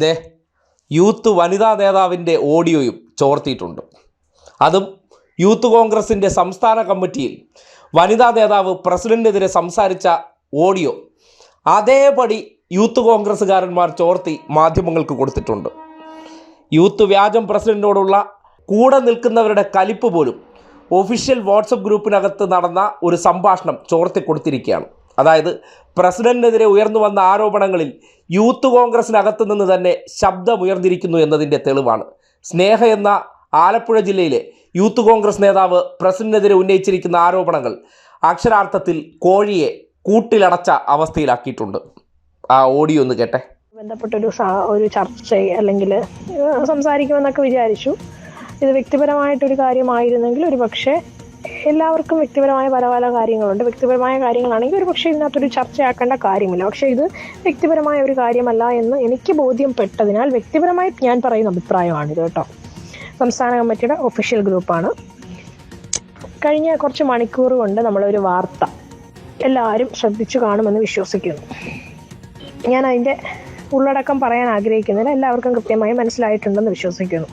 ദേ youth വനിതാ നേതാവിൻ്റെ ഓഡിയോയും ചോർത്തിയിട്ടുണ്ട്. അതും യൂത്ത് കോൺഗ്രസിൻ്റെ സംസ്ഥാന കമ്മിറ്റിയിൽ വനിതാ നേതാവ് പ്രസിഡന്റിനെതിരെ സംസാരിച്ച ഓഡിയോ അതേപടി യൂത്ത് കോൺഗ്രസ്സുകാരന്മാർ ചോർത്തി മാധ്യമങ്ങൾക്ക് കൊടുത്തിട്ടുണ്ട്. യൂത്ത് വ്യാജം പ്രസിഡന്റിനോടുള്ള കൂടെ നിൽക്കുന്നവരുടെ കലിപ്പ് പോലും ഒഫീഷ്യൽ വാട്സപ്പ് ഗ്രൂപ്പിനകത്ത് നടന്ന ഒരു സംഭാഷണം ചോർത്തി കൊടുത്തിരിക്കുകയാണ്. അതായത് പ്രസിഡന്റിനെതിരെ ഉയർന്നു വന്ന ആരോപണങ്ങളിൽ യൂത്ത് കോൺഗ്രസിനകത്ത് നിന്ന് തന്നെ ശബ്ദമുയർന്നിരിക്കുന്നു എന്നതിൻ്റെ തെളിവാണ്. സ്നേഹ എന്ന ആലപ്പുഴ ജില്ലയിലെ യൂത്ത് കോൺഗ്രസ് നേതാവ് പ്രസിഡന്റിനെതിരെ ഉന്നയിച്ചിരിക്കുന്ന ആരോപണങ്ങൾ അക്ഷരാർത്ഥത്തിൽ കോഴിയെ കൂട്ടിലടച്ച അവസ്ഥയിലാക്കിയിട്ടുണ്ട്. ആ ഓഡിയോ ഒന്ന് കേട്ടെ. ബന്ധപ്പെട്ടൊരു ചർച്ച അല്ലെങ്കിൽ സംസാരിക്കുമെന്നൊക്കെ വിചാരിച്ചു. ഇത് വ്യക്തിപരമായിട്ടൊരു കാര്യമായിരുന്നെങ്കിൽ ഒരു പക്ഷേ എല്ലാവർക്കും വ്യക്തിപരമായ പല പല കാര്യങ്ങളുണ്ട്. വ്യക്തിപരമായ കാര്യങ്ങളാണെങ്കിൽ ഒരു പക്ഷേ ഇതിനകത്തൊരു ചർച്ചയാക്കേണ്ട കാര്യമില്ല. പക്ഷേ ഇത് വ്യക്തിപരമായ ഒരു കാര്യമല്ല എന്ന് എനിക്ക് ബോധ്യപ്പെട്ടതിനാൽ വ്യക്തിപരമായി ഞാൻ പറയുന്ന അഭിപ്രായമാണിത് കേട്ടോ. സംസ്ഥാന കമ്മിറ്റിയുടെ ഒഫീഷ്യൽ ഗ്രൂപ്പാണ്. കഴിഞ്ഞ കുറച്ച് മണിക്കൂർ കൊണ്ട് നമ്മളൊരു വാർത്ത എല്ലാവരും ശ്രദ്ധിച്ചു കാണുമെന്ന് വിശ്വസിക്കുന്നു. ഞാൻ അതിൻ്റെ ഉള്ളടക്കം പറയാൻ ആഗ്രഹിക്കുന്നില്ല. എല്ലാവർക്കും കൃത്യമായി മനസ്സിലായിട്ടുണ്ടെന്ന് വിശ്വസിക്കുന്നു.